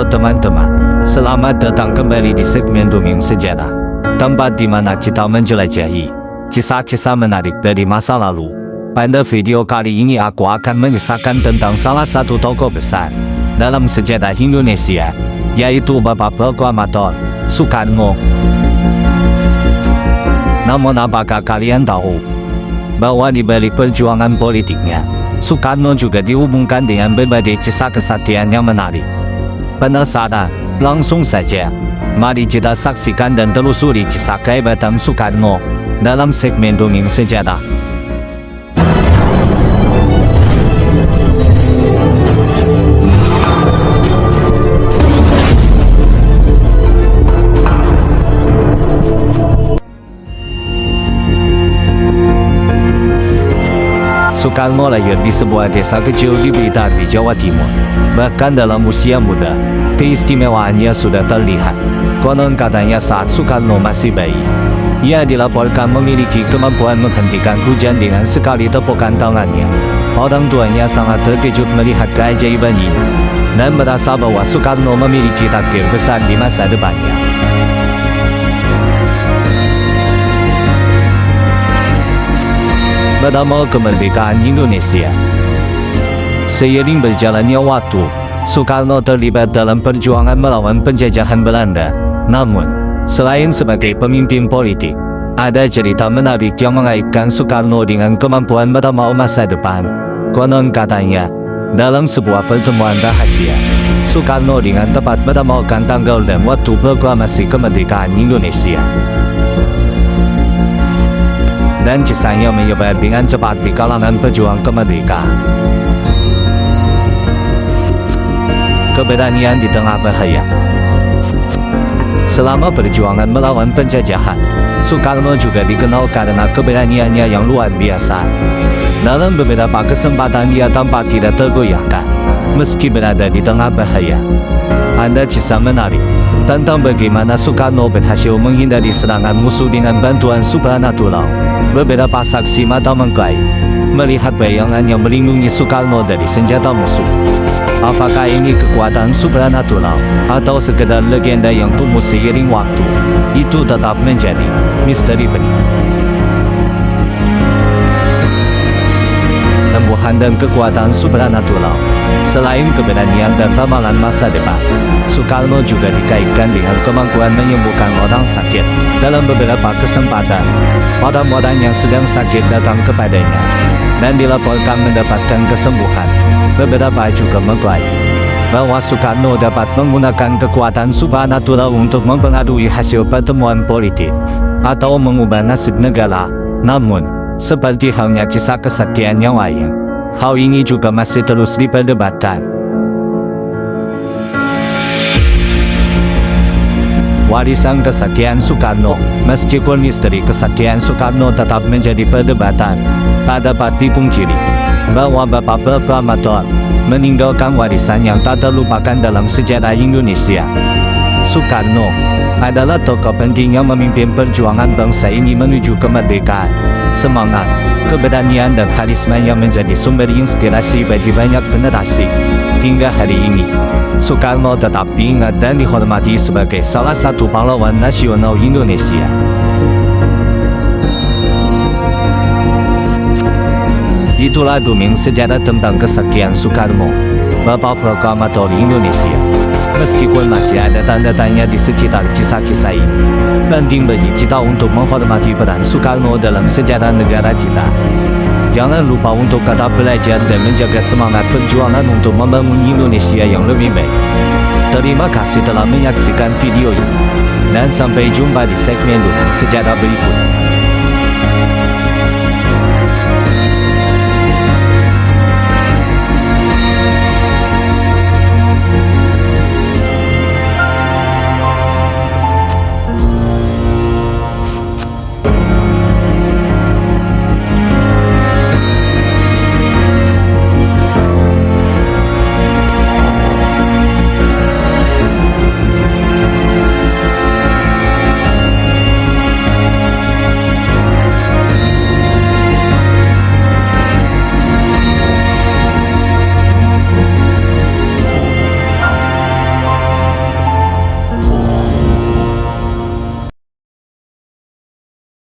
Halo teman-teman, selamat datang kembali di segmen Dongeng Sejarah, tempat di mana kita menjelajahi kisah-kisah menarik dari masa lalu. Pada video kali ini aku akan mengisahkan tentang salah satu tokoh besar dalam sejarah Indonesia, yaitu Bapak Proklamator Soekarno. Namun apakah kalian tahu bahwa di balik perjuangan politiknya, Soekarno juga dihubungkan dengan berbagai kisah kesaktian yang menarik? Penasaran? Langsung saja, mari kita saksikan dan telusuri kisah kehebatan Soekarno dalam segmen Dongeng Sejarah. Soekarno lahir di sebuah desa kecil di Blitar di Jawa Timur. Bahkan dalam usia muda, keistimewaannya sudah terlihat. Konon katanya saat Soekarno masih bayi, ia dilaporkan memiliki kemampuan menghentikan hujan dengan sekali tepukan tangannya. Orang tuanya sangat terkejut melihat keajaiban ini, dan merasa bahwa Soekarno memiliki takdir besar di masa depannya. Pada awal kemerdekaan Indonesia, seiring berjalannya waktu, Soekarno terlibat dalam perjuangan melawan penjajahan Belanda. Namun, selain sebagai pemimpin politik, ada cerita menarik yang mengaitkan Soekarno dengan kemampuan meramal masa depan. Konon katanya, dalam sebuah pertemuan rahasia, Soekarno dengan tepat meramalkan tanggal dan waktu proklamasi kemerdekaan Indonesia. Dan kisahnya menyebar dengan cepat di kalangan pejuang kemerdekaan. Keberanian di tengah bahaya. Selama perjuangan melawan penjajahan, Soekarno juga dikenal karena keberaniannya yang luar biasa. Dalam beberapa kesempatan ia tampak tidak tergoyahkan, meski berada di tengah bahaya. Ada kisah menarik tentang bagaimana Soekarno berhasil menghindari serangan musuh dengan bantuan supranatural. Beberapa saksi mata mengklaim melihat bayangan yang melindungi Soekarno dari senjata musuh. Apakah ini kekuatan supranatural atau sekedar legenda yang tumbuh seiring waktu? Itu tetap menjadi misteri penuh. Kemampuan dan kekuatan supranatural. Selain keberanian dan ramalan masa depan, Soekarno juga dikaitkan dengan kemampuan menyembuhkan orang sakit. Dalam beberapa kesempatan, orang-orang yang sedang sakit datang kepadanya dan dilaporkan mendapatkan kesembuhan. Beberapa juga mengklaim bahwa Soekarno dapat menggunakan kekuatan supranatural untuk mempengaruhi hasil pertemuan politik atau mengubah nasib negara. Namun, seperti halnya kisah kesaktian yang lain, hal ini juga masih terus diperdebatkan. Warisan kesaktian Soekarno. Meskipun misteri kesaktian Soekarno tetap menjadi perdebatan, tak dapat dipungkiri bahwa Bapak Proklamator meninggalkan warisan yang tak terlupakan dalam sejarah Indonesia. Soekarno adalah tokoh penting yang memimpin perjuangan bangsa ini menuju kemerdekaan. Semangat, keberanian dan karisma yang menjadi sumber inspirasi bagi banyak generasi. Hingga hari ini, Soekarno tetap diingat dan dihormati sebagai salah satu pahlawan nasional Indonesia. Itulah dongeng sejarah tentang kesaktian Soekarno, Bapak Proklamator Indonesia. Meskipun masih ada tanda tanya di sekitar kisah-kisah ini, penting bagi kita untuk menghormati peran Soekarno dalam sejarah negara kita. Jangan lupa untuk tetap belajar dan menjaga semangat perjuangan untuk membangun Indonesia yang lebih baik. Terima kasih telah menyaksikan video ini, dan sampai jumpa di segmen Dongeng Sejarah berikutnya.